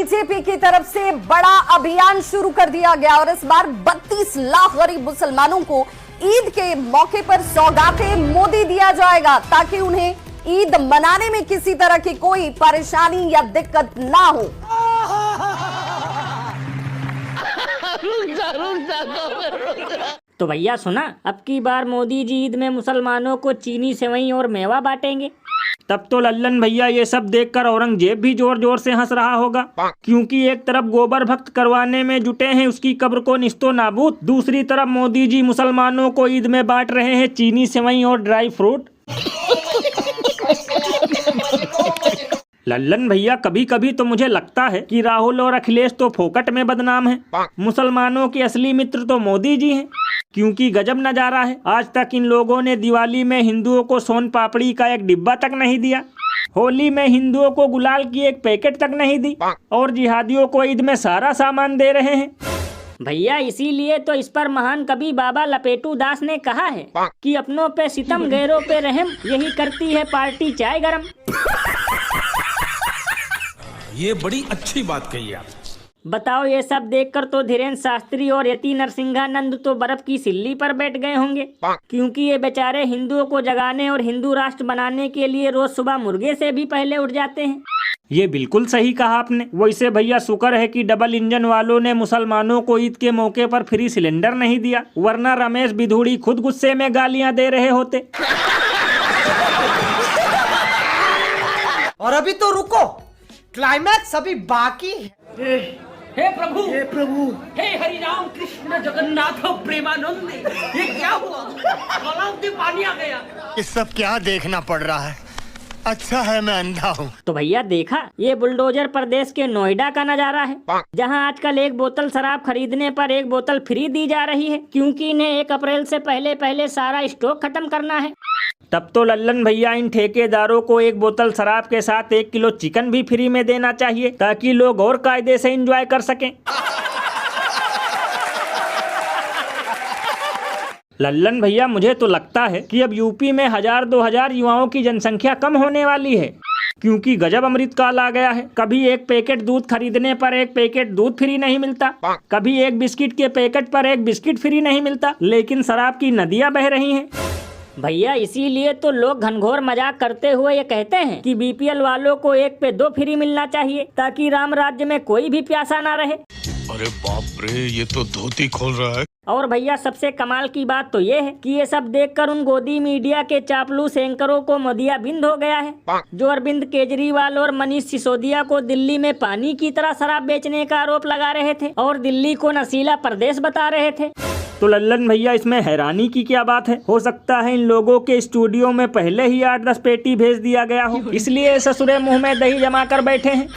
BJP की तरफ से बड़ा अभियान शुरू कर दिया गया और इस बार 32 लाख गरीब मुसलमानों को ईद के मौके पर सौगातें मोदी दिया जाएगा ताकि उन्हें ईद मनाने में किसी तरह की कोई परेशानी या दिक्कत ना हो। तो भैया सुना, अब की बार मोदी जी ईद में मुसलमानों को चीनी सेवई और मेवा बांटेंगे। तब तो लल्लन भैया ये सब देखकर औरंगजेब भी जोर जोर से हंस रहा होगा, क्योंकि एक तरफ गोबर भक्त करवाने में जुटे हैं उसकी कब्र को निस्तो नाबूद, दूसरी तरफ मोदी जी मुसलमानों को ईद में बांट रहे हैं चीनी सेवई और ड्राई फ्रूट। लल्लन भैया कभी कभी तो मुझे लगता है कि राहुल और अखिलेश तो फोकट में बदनाम हैं। मुसलमानों के असली मित्र तो मोदी जी हैं, क्योंकि गजब नजारा है। आज तक इन लोगों ने दिवाली में हिंदुओं को सोन पापड़ी का एक डिब्बा तक नहीं दिया, होली में हिंदुओं को गुलाल की एक पैकेट तक नहीं दी, और जिहादियों को ईद में सारा सामान दे रहे हैं। भैया इसीलिए तो इस पर महान कवि बाबा लपेटू दास ने कहा है कि अपनों पे सितम गैरों पे रहम, यही करती है पार्टी चाय गरम। ये बड़ी अच्छी बात कही आप। बताओ, ये सब देखकर तो धीरेन्द्र शास्त्री और यति नरसिंहानंद तो बर्फ की सिल्ली पर बैठ गए होंगे, क्योंकि ये बेचारे हिंदुओं को जगाने और हिंदू राष्ट्र बनाने के लिए रोज सुबह मुर्गे से भी पहले उठ जाते हैं। ये बिल्कुल सही कहा आपने। वैसे भैया शुक्र है कि डबल इंजन वालों ने मुसलमानों को ईद के मौके पर फ्री सिलेंडर नहीं दिया, वरना रमेश बिधूड़ी खुद गुस्से में गालियां दे रहे होते। और अभी तो रुको, क्लाइमैक्स अभी बाकी है। हे प्रभु, हे प्रभु, हे हरि राम कृष्ण जगन्नाथ प्रेमानंद, ये क्या हुआ? गलाव में पानी आ गया। ये सब क्या देखना पड़ रहा है? अच्छा है मैं अंधा हूँ। तो भैया देखा, ये बुलडोजर प्रदेश के नोएडा का नजारा है, जहाँ आजकल एक बोतल शराब खरीदने पर एक बोतल फ्री दी जा रही है, क्योंकि इन्हें 1 अप्रैल से पहले सारा स्टॉक खत्म करना है। तब तो लल्लन भैया इन ठेकेदारों को 1 बोतल शराब के साथ 1 किलो चिकन भी फ्री में देना चाहिए, ताकि लोग और कायदे से एंजॉय कर सकें। लल्लन भैया मुझे तो लगता है कि अब यूपी में 1000-2000 युवाओं की जनसंख्या कम होने वाली है, क्योंकि गजब अमृत काल आ गया है। कभी 1 पैकेट दूध खरीदने पर 1 पैकेट दूध फ्री नहीं मिलता, कभी 1 बिस्किट के पैकेट पर 1 बिस्किट फ्री नहीं मिलता, लेकिन शराब की नदियां बह रही हैं। भैया इसीलिए तो लोग घनघोर मजाक करते हुए ये कहते हैं कि बीपीएल वालों को 1 पे 2 फ्री मिलना चाहिए, ताकि राम राज्य में कोई भी प्यासा ना रहे। अरे बाप रे, ये तो धोती खोल रहा है। और भैया सबसे कमाल की बात तो ये है कि ये सब देखकर उन गोदी मीडिया के चापलूस एंकरों को मोदिया बिंद हो गया है, जो अरविंद केजरीवाल और मनीष सिसोदिया को दिल्ली में पानी की तरह शराब बेचने का आरोप लगा रहे थे और दिल्ली को नशीला प्रदेश बता रहे थे। तो लल्लन भैया इसमें हैरानी की क्या बात है? हो सकता है इन लोगों के स्टूडियो में पहले ही 8-10 पेटी भेज दिया गया हो, इसलिए ससुरे मुंह में दही जमा कर बैठे हैं।